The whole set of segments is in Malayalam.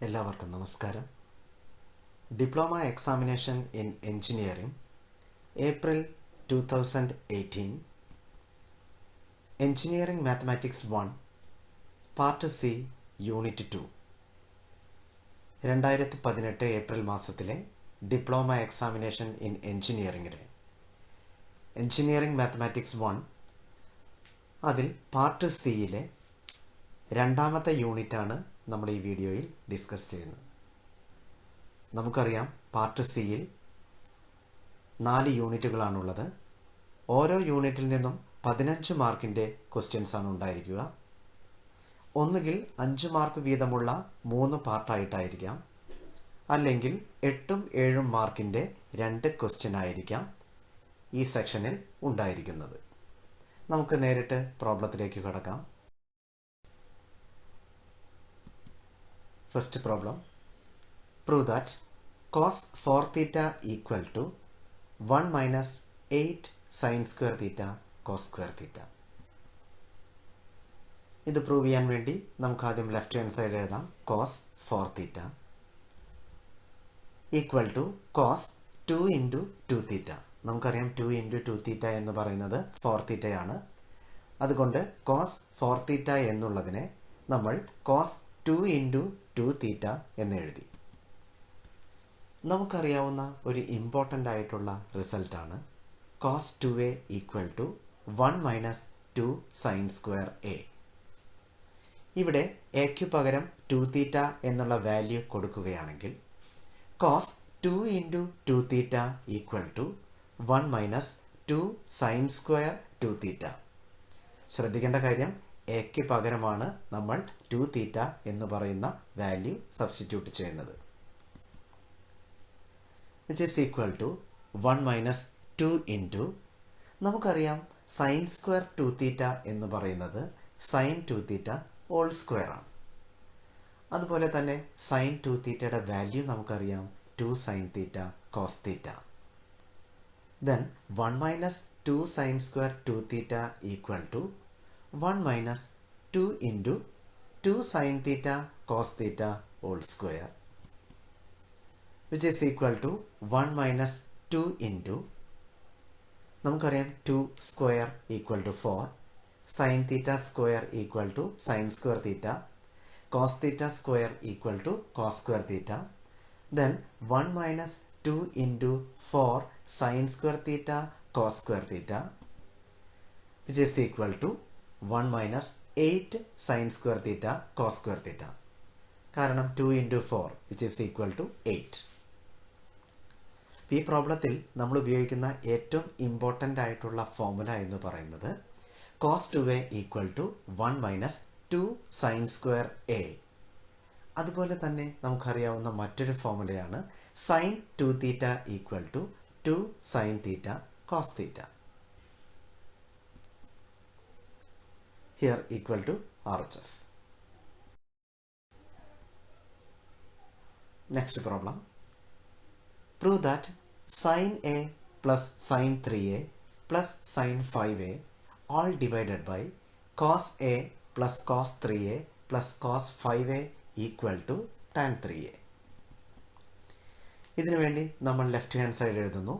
എല്ലാവർക്കും നമസ്കാരം. Diploma examination in engineering April 2018 engineering mathematics 1 part C unit 2 2018 April മാസത്തിലെ ഡിപ്ലോമ എക്സാമിനേഷൻ ഇൻ എഞ്ചിനീയറിംഗിലെ എഞ്ചിനീയറിംഗ് മാത്തമാറ്റിക്സ് 1 അതിൽ പാർട്ട് സിയിലെ രണ്ടാമത്തെ യൂണിറ്റാണ് നമ്മൾ ഈ വീഡിയോയിൽ ഡിസ്കസ് ചെയ്യുന്നത്. നമുക്കറിയാം പാർട്ട് സിയിൽ 4 യൂണിറ്റുകളാണുള്ളത്. ഓരോ യൂണിറ്റിൽ നിന്നും 15 മാർക്കിൻ്റെ ക്വസ്റ്റ്യൻസ് ആണ് ഉണ്ടായിരിക്കുക. ഒന്നുകിൽ 5 മാർക്ക് വീതമുള്ള 3 പാർട്ടായിട്ടായിരിക്കാം, അല്ലെങ്കിൽ 8-7 മാർക്കിൻ്റെ 2 ക്വസ്റ്റ്യൻ ആയിരിക്കാം ഈ സെക്ഷനിൽ ഉണ്ടായിരിക്കുന്നത്. നമുക്ക് നേരിട്ട് പ്രോബ്ലത്തിലേക്ക് കടക്കാം. First problem. Prove that cos 4 theta equal to 1 minus 8 sin square theta cos square theta. ഇത് പ്രൂവ് ചെയ്യാൻ വേണ്ടി നമുക്ക് ആദ്യം ലെഫ്റ്റ് ഹാൻഡ് സൈഡ് എഴുതാം. cos 4 theta equal to cos 2 into 2 theta. നമുക്കറിയാം 2 into 2 theta എന്ന് പറയുന്നത് 4 theta ആണ്. അതുകൊണ്ട് cos 4 theta എന്നുള്ളതിനെ നമ്മൾ cos 2 into 2 theta എന്ന് എഴുതി. നമുക്കറിയാവുന്ന ഒരു ഇമ്പോർട്ടൻ്റ് ആയിട്ടുള്ള റിസൾട്ടാണ് cos 2a equal to 1 minus 2 sine square A. ഇവിടെ എക്ക് പകരം 2 തീറ്റ എന്നുള്ള വാല്യൂ കൊടുക്കുകയാണെങ്കിൽ cos 2 into 2 theta equal to 1 minus 2 sine square 2 theta. ശ്രദ്ധിക്കേണ്ട കാര്യം, എക്ക് പകരമാണ് നമ്മൾ 2 തീറ്റ എന്ന് പറയുന്ന വാല്യൂ സബ്സ്റ്റിറ്റ്യൂട്ട് ചെയ്യുന്നത്. Which is equal to 1 minus 2 into, നമുക്കറിയാം സൈൻ സ്ക്വയർ 2 തീറ്റ എന്ന് പറയുന്നത് സൈൻ 2 തീറ്റ ഹോൾ സ്ക്വയർ ആണ്. അതുപോലെ തന്നെ സൈൻ 2 തീറ്റയുടെ വാല്യൂ നമുക്കറിയാം 2 sine theta cos theta. Then 1 minus 2 sine square 2 theta equal to 1 minus 2 into 2 sin theta cos theta whole square, which is equal to 1 minus 2 into, നമുക്കറിയാം 2 square equal to 4, sin theta square equal to sin square theta, cos theta square equal to cos square theta, then 1 minus 2 into 4 sin square theta cos square theta, which is equal to 1 minus 8 sin square theta cos square theta. കാരണം 2 into 4 which is equal to 8. ഈ പ്രോബ്ലത്തിൽ നമ്മൾ ഉപയോഗിക്കുന്ന ഏറ്റവും ഇമ്പോർട്ടൻ്റ് ആയിട്ടുള്ള ഫോർമുല എന്ന് പറയുന്നത് cos 2a equal to 1 minus 2 sine square A. അതുപോലെ തന്നെ നമുക്കറിയാവുന്ന മറ്റൊരു ഫോർമുലയാണ് sine 2 theta equal to 2 sine theta cos theta. Here equal to RHS. Next problem. Prove that sin A plus sin 3A plus sin 5A all divided by cos A plus cos 3A plus cos 5A equal to tan 3A. ഇതിനു വേണ്ടി നമ്മൾ ലെഫ്റ്റ് ഹാൻഡ് സൈഡ് എഴുതുന്നു.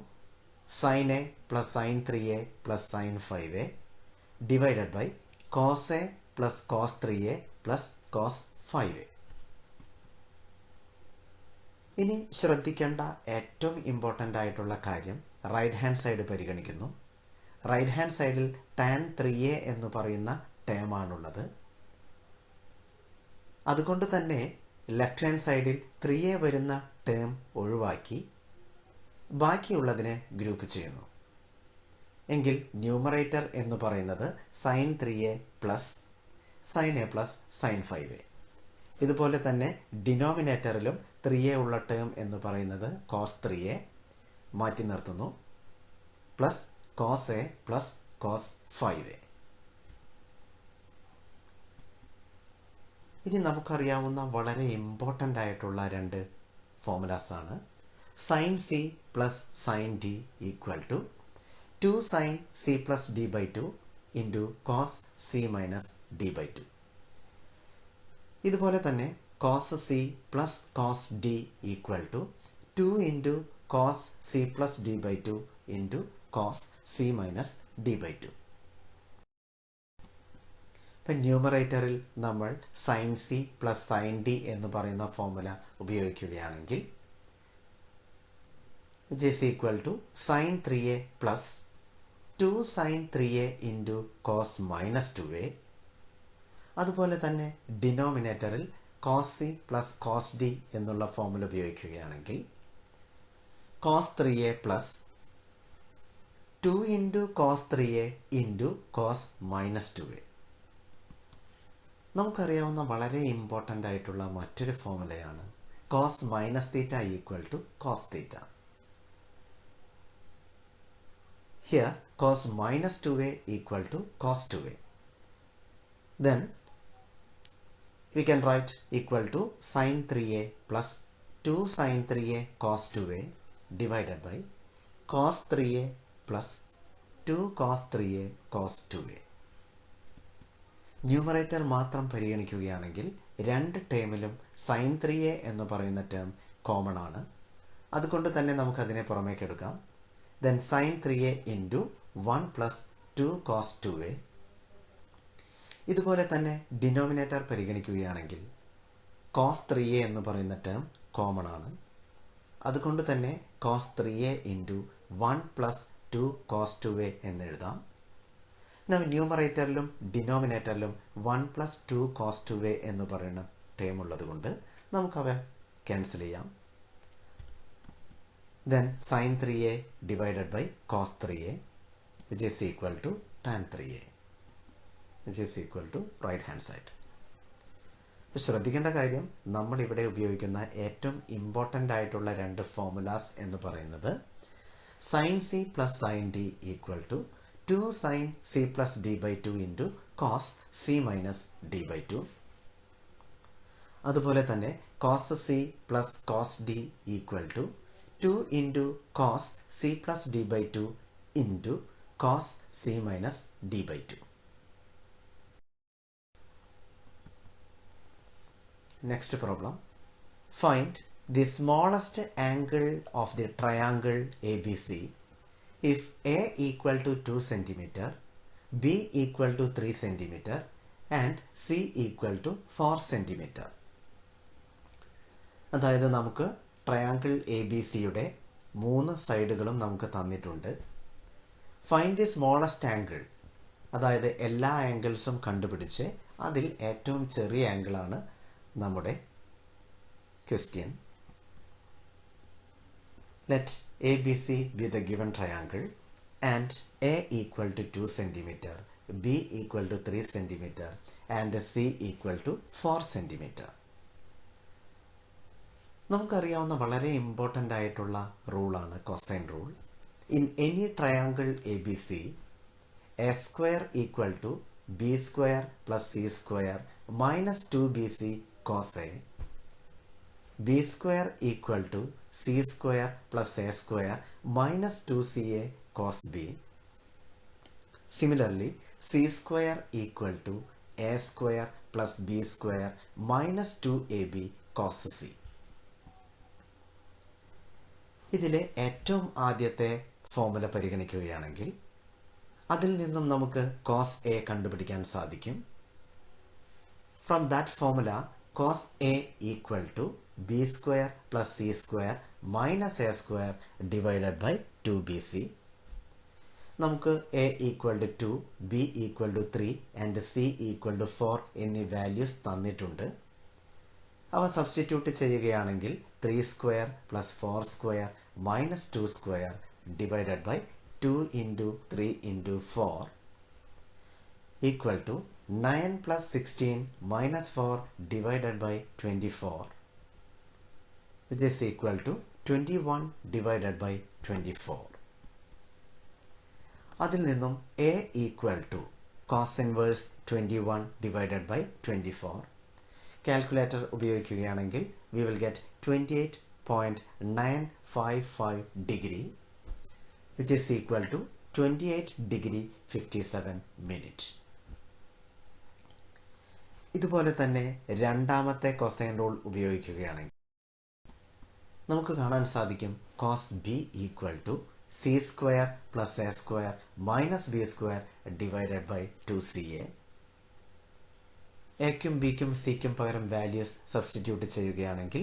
sin A plus sin 3A plus sin 5A divided by cos A plus cos 3A plus cos 5A. ഇനി ശ്രദ്ധിക്കേണ്ട ഏറ്റവും ഇമ്പോർട്ടൻ്റ് ആയിട്ടുള്ള കാര്യം റൈറ്റ് ഹാൻഡ് സൈഡ് പരിഗണിക്കുന്നു. റൈറ്റ് ഹാൻഡ് സൈഡിൽ tan 3A എന്ന് പറയുന്ന ടേം ആണുള്ളത്. അതുകൊണ്ട് തന്നെ ലെഫ്റ്റ് ഹാൻഡ് സൈഡിൽ 3A വരുന്ന ടേം ഒഴിവാക്കി ബാക്കിയുള്ളതിനെ ഗ്രൂപ്പ് ചെയ്യുന്നു. എങ്കിൽ ന്യൂമറേറ്റർ എന്ന് പറയുന്നത് sine 3A plus sine A plus sine 5A. ഇതുപോലെ തന്നെ ഡിനോമിനേറ്ററിലും 3A ഉള്ള ടേം എന്ന് പറയുന്നത് കോസ് 3A മാറ്റി നിർത്തുന്നു, plus cos A plus cos 5A. ഇനി നമുക്കറിയാവുന്ന വളരെ ഇമ്പോർട്ടൻ്റ് ആയിട്ടുള്ള 2 ഫോർമുലാസ് ആണ്. Sine C plus sine D equal to 2 sin c plus d by 2 into cos c minus d by 2. ഇതുപോലെ തന്നെ cos c plus cos d equal to 2 into cos c plus d by 2 into cos c minus d by 2. ഇപ്പം ന്യൂമറേറ്ററിൽ നമ്മൾ sine C plus sine D എന്ന് പറയുന്ന ഫോർമുല ഉപയോഗിക്കുകയാണെങ്കിൽ which is equal to sin 3a plus 2 sin 3a into cos minus 2a. അതുപോലെ തന്നെ ഡിനോമിനേറ്ററിൽ cos c plus cos d എന്നുള്ള ഫോർമുല ഉപയോഗിക്കുകയാണെങ്കിൽ cos 3a plus 2 into cos 3a into cos minus 2a. നമുക്കറിയാവുന്ന വളരെ ഇമ്പോർട്ടൻ്റ് ആയിട്ടുള്ള മറ്റൊരു ഫോർമുലയാണ് cos minus theta equal to cos theta. Here cos minus 2a equal to cos 2a. Then we can write equal to sin 3a plus 2 sin 3a cos 2a divided by cos 3a plus 2 cos 3a cos 2a. Numerator മാത്രം പരിഗണിക്കുകയാണെങ്കിൽ രണ്ട് ടേമിലും sin 3a എന്ന് പറയുന്ന ടേം കോമൺ ആണ്. അതുകൊണ്ട് തന്നെ നമുക്കതിനെ പുറമേക്ക് എടുക്കാം. Then sin 3a into 1 plus 2 cos 2a. ഇതുപോലെ തന്നെ ഡിനോമിനേറ്റർ പരിഗണിക്കുകയാണെങ്കിൽ cos 3a എന്ന് പറയുന്ന ടേം കോമൺ ആണ്. അതുകൊണ്ട് തന്നെ cos 3a into 1 plus 2 cos 2a എന്ന് എഴുതാം. ന്യൂമറേറ്ററിലും ഡിനോമിനേറ്ററിലും 1 plus 2 cos 2a എന്ന് പറയുന്ന ടേം ഉള്ളത് കൊണ്ട് നമുക്കവ ക്യാൻസൽ ചെയ്യാം. Then sin 3a divided by cos 3a which is equal to tan 3a which is equal to right hand side. ശ്രദ്ധിക്കേണ്ട കാര്യം നമ്മൾ ഇവിടെ ഉപയോഗിക്കുന്ന ഏറ്റവും ഇമ്പോർട്ടൻ്റ് ആയിട്ടുള്ള രണ്ട് ഫോർമുലാസ് എന്ന് പറയുന്നത് sin c plus sin d equal to 2 sin c plus d by 2 into cos c minus d by 2. അതുപോലെ തന്നെ cos c plus cos d equal to 2 into cos c plus d by 2 into cos c minus d by 2. Next problem. Find the smallest angle of the triangle ABC if A equal to 2 cm, B equal to 3 cm and C equal to 4 cm. അതായത് നമുക്ക് ട്രയാങ്കിൾ എ ബി സിയുടെ 3 സൈഡുകളും നമുക്ക് തന്നിട്ടുണ്ട്. ഫൈൻഡ് ദി സ്മോളസ്റ്റ് ആംഗിൾ, അതായത് എല്ലാ ആംഗിൾസും കണ്ടുപിടിച്ച് അതിൽ ഏറ്റവും ചെറിയ ആംഗിളാണ് നമ്മുടെ question. Let A B C be the given triangle and A equal to 2 cm, B equal to 3 cm and C equal to 4 cm. നമുക്കറിയാവുന്ന വളരെ ഇമ്പോർട്ടൻ്റ് ആയിട്ടുള്ള റൂളാണ് cosine rule. In any triangle A B C A square equal to B square plus C square minus 2bc cos A, B square equal to C square plus A square minus 2ca cos B. Similarly C square equal to A square plus B square minus 2ab cos C. ഇതിലെ ഏറ്റവും ആദ്യത്തെ ഫോർമുല പരിഗണിക്കുകയാണെങ്കിൽ അതിൽ നിന്നും നമുക്ക് കോസ് എ കണ്ടുപിടിക്കാൻ സാധിക്കും. From that formula cos A equal to B square plus C square minus A square divided by 2bc. നമുക്ക് A equal to 2, B equal to 3 and C equal to 4 എന്നീ വാല്യൂസ് തന്നിട്ടുണ്ട്. അവ സബ്സ്റ്റിറ്റ്യൂട്ട് ചെയ്യുകയാണെങ്കിൽ 3 square plus 4 square minus 2 square divided by 2 into 3 into 4 equal to 9 plus 16 minus 4 divided by 24 which is equal to 21 divided by 24. അതിൽ നിന്നും a equal to cos inverse 21 divided by 24. Calculator ഉപയോഗിക്കുകയാണെങ്കിൽ we will get 28.955 degree which is equal to 28 degree 57 minute. ഇതുപോലെ തന്നെ രണ്ടാമത്തെ കൊസൈൻ റൂൾ ഉപയോഗിക്കുകയാണെങ്കിൽ നമുക്ക് കാണാൻ സാധിക്കും cos B equal to C square plus A square minus B square divided by 2ca. എക്കും ബിക്കും സിക്കും പകരം വാല്യൂസ് സബ്സ്റ്റിറ്റ്യൂട്ട് ചെയ്യുകയാണെങ്കിൽ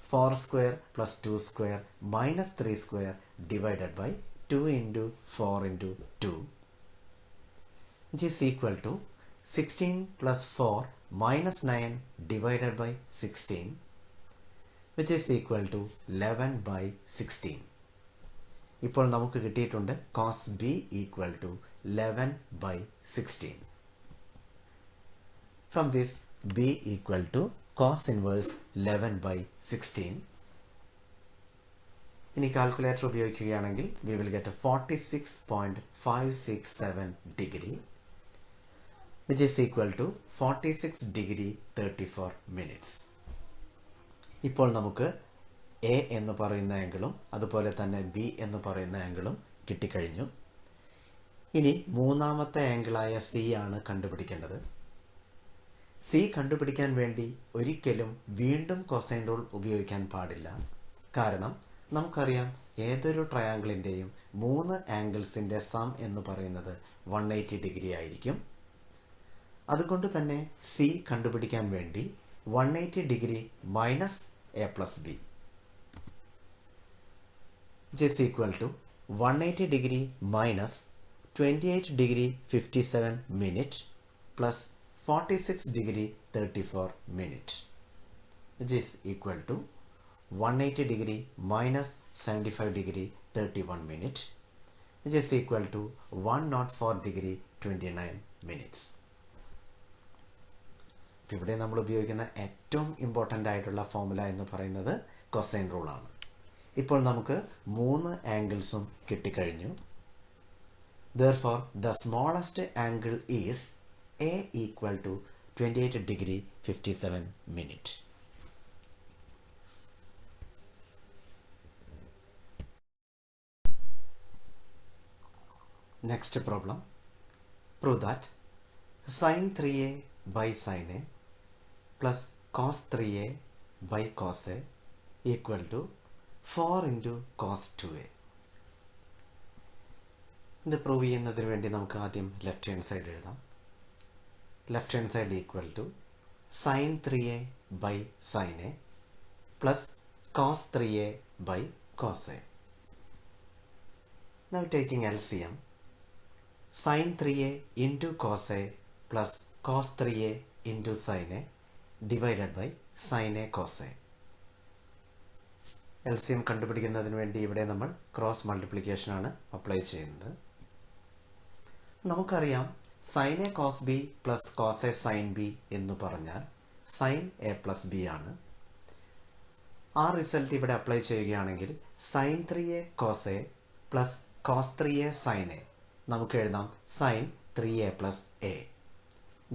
4 square plus 2 square minus 3 square divided by 2 into 4 into 2 which is equal to 16 plus 4 minus 9 divided by 16 which is equal to 11 by 16. ഇപ്പോൾ നമുക്ക് കിട്ടിയിട്ടുണ്ട് cos b equal to 11 by 16. From this b equal to cos inverse 11 by 16. ഇനി കാൽക്കുലേറ്റർ ഉപയോഗിക്കുകയാണെങ്കിൽ we will get a 46.567 degree which is equal to 46 degree 34 minutes. ഇപ്പോൾ നമുക്ക് എ എന്ന് പറയുന്ന ആംഗിളും അതുപോലെ തന്നെ ബി എന്ന് പറയുന്ന ആംഗിളും കിട്ടിക്കഴിഞ്ഞു. ഇനി മൂന്നാമത്തെ ആംഗിളായ സി ആണ് കണ്ടുപിടിക്കേണ്ടത്. സി കണ്ടുപിടിക്കാൻ വേണ്ടി ഒരിക്കലും വീണ്ടും കൊസൈൻ റൂൾ ഉപയോഗിക്കാൻ പാടില്ല. കാരണം നമുക്കറിയാം ഏതൊരു ട്രയാങ്കിളിൻ്റെയും 3 ആംഗിൾസിൻ്റെ സം എന്ന് പറയുന്നത് 180 ഡിഗ്രി ആയിരിക്കും. അതുകൊണ്ട് തന്നെ സി കണ്ടുപിടിക്കാൻ വേണ്ടി 180 degree minus A plus B which is equal to 180 degree minus 28 degree 57 minute plus 46 degree 34 minute which is equal to 180 degree minus 75 degree 31 minute which is equal to 104 degree 29 minutes. ഇവിടെ നമ്മൾ ഉപയോഗിക്കുന്ന ഏറ്റവും ഇമ്പോർട്ടൻ്റ് ആയിട്ടുള്ള ഫോർമുല എന്ന് പറയുന്നത് കൊസൈൻ റൂളാണ്. ഇപ്പോൾ നമുക്ക് 3 ആംഗിൾസും കിട്ടിക്കഴിഞ്ഞു. Therefore, the smallest angle is A equal to 28 degree 57 minute. Next problem. Prove that sin 3a by sin a plus cos 3a by cos a equal to 4 into cos 2a. ഇത് പ്രൂവ് ചെയ്യുന്നതിന് വേണ്ടി നമുക്ക് ആദ്യം ലെഫ്റ്റ് ഹാൻഡ് സൈഡ് എഴുതാം. Left hand side equal to sin 3a by sin a plus cos 3a by cos a. Now taking LCM, sin 3a into cos a plus cos 3a into sin a divided by sin a cos a. LCM കണ്ടുപിടിക്കുന്നതിന് വേണ്ടി ഇവിടെ നമ്മൾ ക്രോസ് മൾട്ടിപ്ലിക്കേഷനാണ് അപ്ലൈ ചെയ്യുന്നത്. നമുക്കറിയാം sine A cos B plus cos A sine B എന്ന് പറഞ്ഞാൽ സൈൻ എ പ്ലസ് ബി ആണ്. ആ റിസൾട്ട് ഇവിടെ അപ്ലൈ ചെയ്യുകയാണെങ്കിൽ sine 3a cos A plus cos 3a sine A നമുക്ക് എഴുതാം sine 3a plus A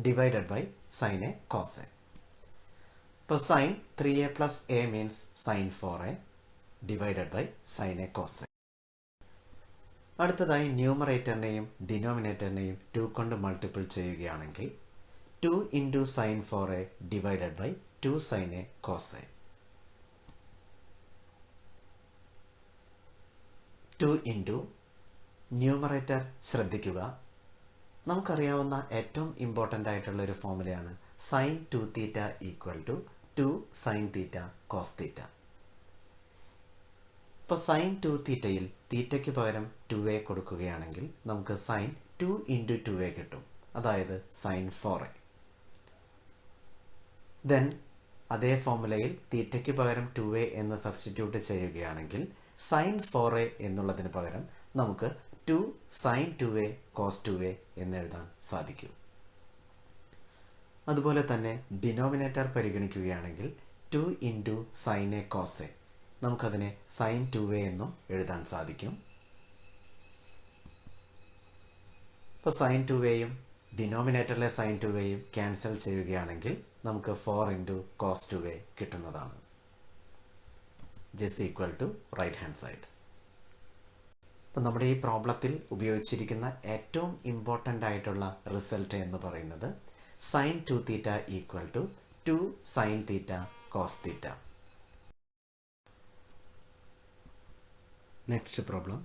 divided by sine A cos A. ഇപ്പോൾ sine 3a plus A means sine 4a divided by sine A cos A. അടുത്തതായി ന്യൂമറേറ്ററിനെയും ഡിനോമിനേറ്ററിനെയും 2 കൊണ്ട് മൾട്ടിപ്പിൾ ചെയ്യുകയാണെങ്കിൽ 2 into sine 4a divided by 2 sine A cos A. 2 into numerator ശ്രദ്ധിക്കുക. നമുക്കറിയാവുന്ന ഏറ്റവും ഇമ്പോർട്ടൻ്റ് ആയിട്ടുള്ള ഒരു ഫോർമുലയാണ് sine 2 theta equal to 2 sine theta cos theta. ഇപ്പോൾ സൈൻ 2 തീറ്റയിൽ തീറ്റയ്ക്ക് പകരം 2a കൊടുക്കുകയാണെങ്കിൽ നമുക്ക് സൈൻ 2 ഇൻറ്റു 2a കിട്ടും, അതായത് സൈൻ 4a. ദെൻ അതേ ഫോർമുലയിൽ തീറ്റയ്ക്ക് പകരം 2a എന്ന് സബ്സ്റ്റിറ്റ്യൂട്ട് ചെയ്യുകയാണെങ്കിൽ സൈൻ 4a എന്നുള്ളതിന് പകരം നമുക്ക് 2 സൈൻ 2a കോസ് 2a എന്നെഴുതാൻ സാധിക്കും. അതുപോലെ തന്നെ ഡിനോമിനേറ്റർ പരിഗണിക്കുകയാണെങ്കിൽ 2 into sine A cos A നമുക്കതിനെ സൈൻ 2a എന്നും എഴുതാൻ സാധിക്കും. ഇപ്പോൾ സൈൻ 2aയും ഡിനോമിനേറ്ററിലെ സൈൻ 2aയും ക്യാൻസൽ ചെയ്യുകയാണെങ്കിൽ നമുക്ക് 4 ഇൻറ്റു കോസ് 2a കിട്ടുന്നതാണ്. Just equal to right hand side. അപ്പോൾ നമ്മുടെ ഈ പ്രോബ്ലത്തിൽ ഉപയോഗിച്ചിരിക്കുന്ന ഏറ്റവും ഇമ്പോർട്ടൻ്റ് ആയിട്ടുള്ള റിസൾട്ട് എന്ന് പറയുന്നത് sin 2 theta equal to 2 sin theta cos theta. Next problem.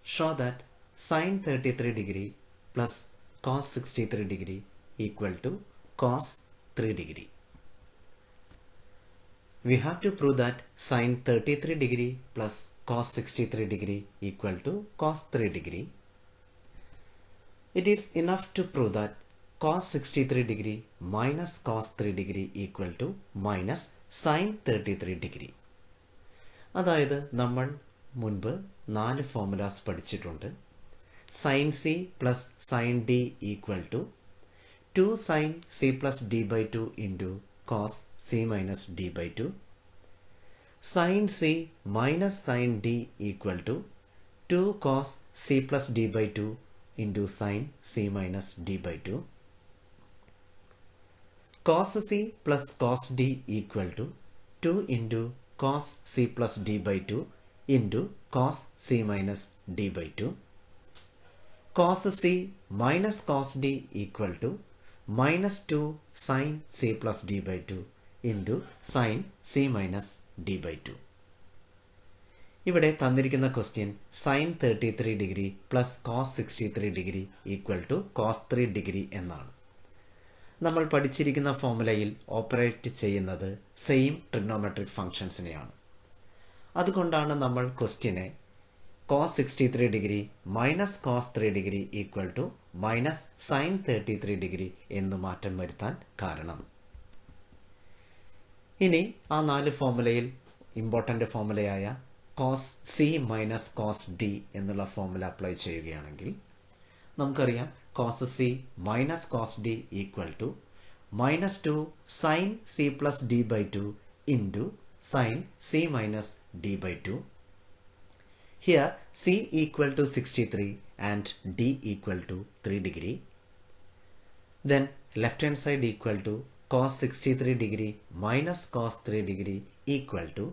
Show that sin 33 degree plus cos 63 degree equal to cos 3 degree. We have to prove that sin 33 degree plus cos 63 degree equal to cos 3 degree. It is enough to prove that cos 63 degree minus cos 3 degree equal to minus sin 33 degree. അതായത് നമ്മൾ മുൻപ് 4 ഫോർമുലാസ് പഠിച്ചിട്ടുണ്ട്. Sine C plus sine D equal to 2 sine C plus D by 2 into cos C minus D by 2. Sine C minus sine D equal to 2 cos C plus D by 2 into sine C minus D by 2. Cos C plus cos D equal to 2 into cos c plus d by 2 into cos c minus d by 2. Cos c minus cos d equal to minus 2 sin c plus d by 2 into sin c minus d by 2. ഇവിടെ തന്നിരിക്കുന്ന question sin 33 degree plus cos 63 degree equal to cos 3 degree എന്നാണ്. നമ്മൾ പഠിച്ചിരിക്കുന്ന ഫോർമുലയിൽ ഓപ്പറേറ്റ് ചെയ്യുന്നത് സെയിം ട്രിഗ്നോമെട്രിക് ഫംഗ്ഷൻസിനെയാണ്. അതുകൊണ്ടാണ് നമ്മൾ ക്വസ്റ്റ്യനെ cos 63 degree minus cos 3 degree equal to minus sin 33 degree എന്ന് മാറ്റം വരുത്താൻ കാരണം. ഇനി ആ 4 ഫോർമുലയിൽ ഇമ്പോർട്ടൻ്റ് ഫോർമുലയായ cos c minus cos d എന്നുള്ള ഫോർമുല അപ്ലൈ ചെയ്യുകയാണെങ്കിൽ നമുക്കറിയാം cos c minus cos d equal to minus 2 sin c plus d by 2 into sin c minus d by 2. Here c equal to 63 and d equal to 3 degree. Then left hand side equal to cos 63 degree minus cos 3 degree equal to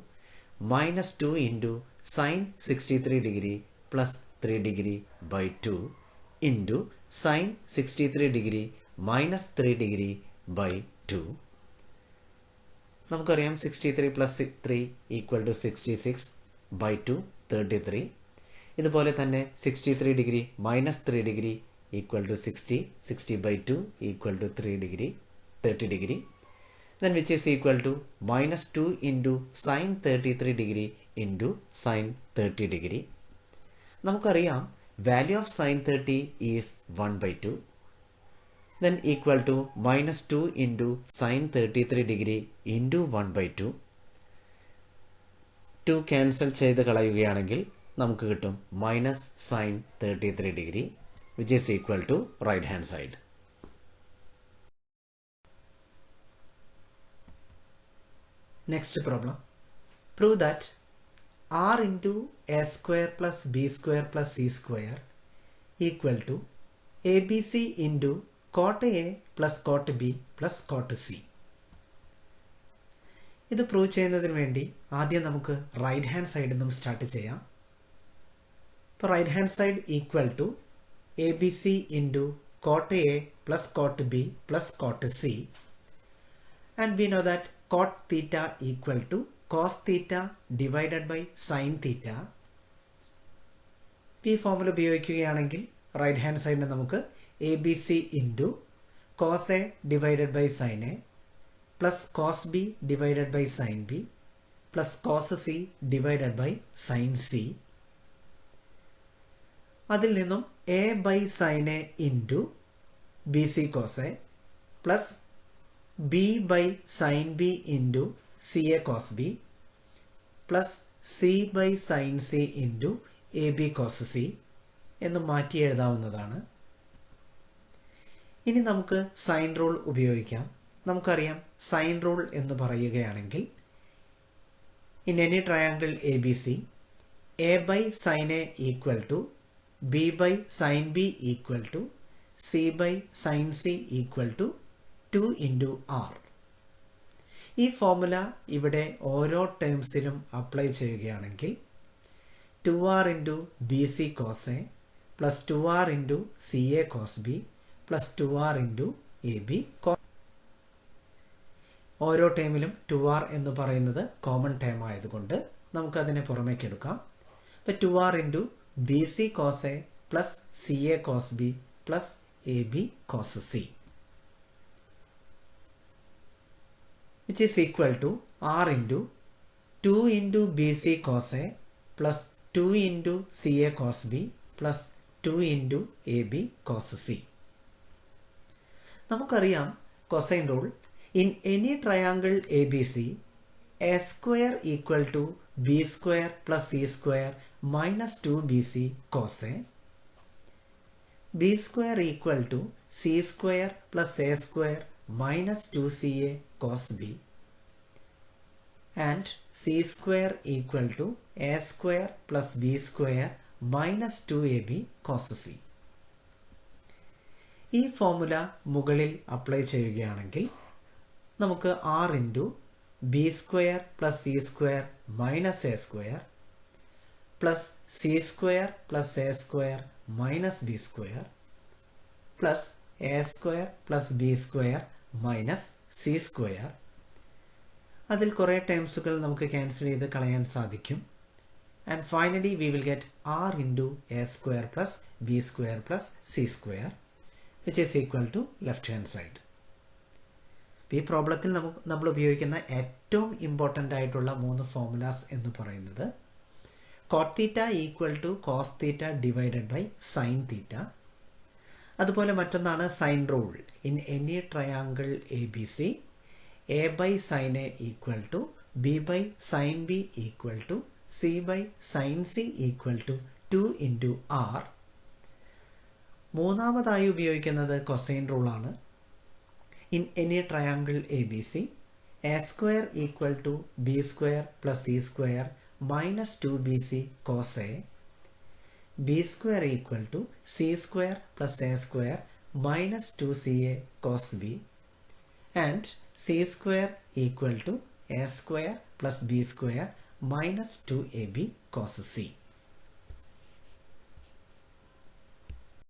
minus 2 into sin 63 degree plus 3 degree by 2 into sin 63 degree minus 3 degree by 2. നമുക്കറിയാം 63 പ്ലസ് 3 ഈക്വൽ ടു 66 ബൈ 2 33. ഇതുപോലെ തന്നെ 63 degree minus 3 degree equal to 60 60 by 2 equal to 3 degree 30 degree. then which is equal to minus 2 into sin 33 degree into sin 30 degree. നമുക്കറിയാം value of sin 30 is 1 by 2. Then equal to minus 2 into sin 33 degree into 1 by 2. 2 cancel ചെയ്ത് കളയുകയാണെങ്കിൽ നമുക്ക് കിട്ടും minus sin 33 degree which is equal to right hand side. Next problem. Prove that r into a square plus b square plus c square equal to abc into cot a plus cot b plus cot c. ഇത് പ്രൂവ് ചെയ്യുന്നതിന് വേണ്ടി ആദ്യം നമുക്ക് റൈറ്റ് ഹാൻഡ് സൈഡിൽ നിന്നും സ്റ്റാർട്ട് ചെയ്യാം. ഇപ്പോൾ right hand side equal to A B C into cot A plus cot B plus cot C and we know that cot theta equal to cos theta divided by sin theta. ഈ ഫോർമുല ഉപയോഗിക്കുകയാണെങ്കിൽ റൈറ്റ് ഹാൻഡ് സൈഡിന് നമുക്ക് A B C into cos A divided by sine A plus cos B divided by sine B plus cos C divided by sine C. അതിൽ നിന്നും A by sine A into B C cos A plus b by sin b into ca cos b plus c by sin c into ab cos c എന്ന് മാറ്റി എഴുതാവുന്നതാണ്. ഇനി നമുക്ക് സൈൻ റൂൾ ഉപയോഗിക്കാം. നമുക്കറിയാം സൈൻ റൂൾ എന്ന് പറയുകയാണെങ്കിൽ in any triangle A B C A by sine A equal to B by sine B equal to C by sine C equal to 2 into r. ഈ ഫോർമുല ഇവിടെ ഓരോ ടേംസിലും അപ്ലൈ ചെയ്യുകയാണെങ്കിൽ 2r into B C cos A plus 2r into C A cos B plus 2r into A B cos. ഓരോ ടേമിലും 2r എന്ന് പറയുന്നത് കോമൺ ടേം ആയതുകൊണ്ട് നമുക്കതിനെ പുറമേക്ക് എടുക്കാം. അപ്പോൾ 2r into B C cos A plus C A cos B plus A B cos C, which is equal to r into 2 into bc cos a plus 2 into ca cos b plus 2 into ab cos c. നമുക്കറിയാം cosine rule. In any triangle A B C A square equal to B square plus C square minus 2bc cos A, B square equal to C square plus A square minus 2ca cos b and c square equal to a square plus b square minus 2ab cos c. ഈ ഫോർമുല മുകളിൽ അപ്ലൈ ചെയ്യുകയാണെങ്കിൽ നമുക്ക് r into B square plus C square minus A square plus C square plus A square minus B square plus A square plus B square minus C square, അതിൽ കുറേ ടേംസുകൾ നമുക്ക് ക്യാൻസൽ ചെയ്ത് കളയാൻ സാധിക്കും. And finally we will get R into A square plus B square plus C square which is equal to left hand side. ഈ പ്രോബ്ലത്തിൽ നമ്മൾ ഉപയോഗിക്കുന്ന ഏറ്റവും ഇമ്പോർട്ടൻ്റ് ആയിട്ടുള്ള 3 ഫോർമുലാസ് എന്ന് പറയുന്നത് cot theta equal to cos theta divided by sine theta. അതുപോലെ മറ്റൊന്നാണ് sine rule. In any triangle A B C A by sine A equal to B by sine B equal to C by sine C equal to 2 into R. മൂന്നാമതായി ഉപയോഗിക്കുന്നത് കൊസൈൻ റൂളാണ്. In any triangle A B C A square equal to B square plus C square minus 2bc cos A, b square equal to c square plus a square minus 2ca cos b and c square equal to a square plus b square minus 2ab cos c.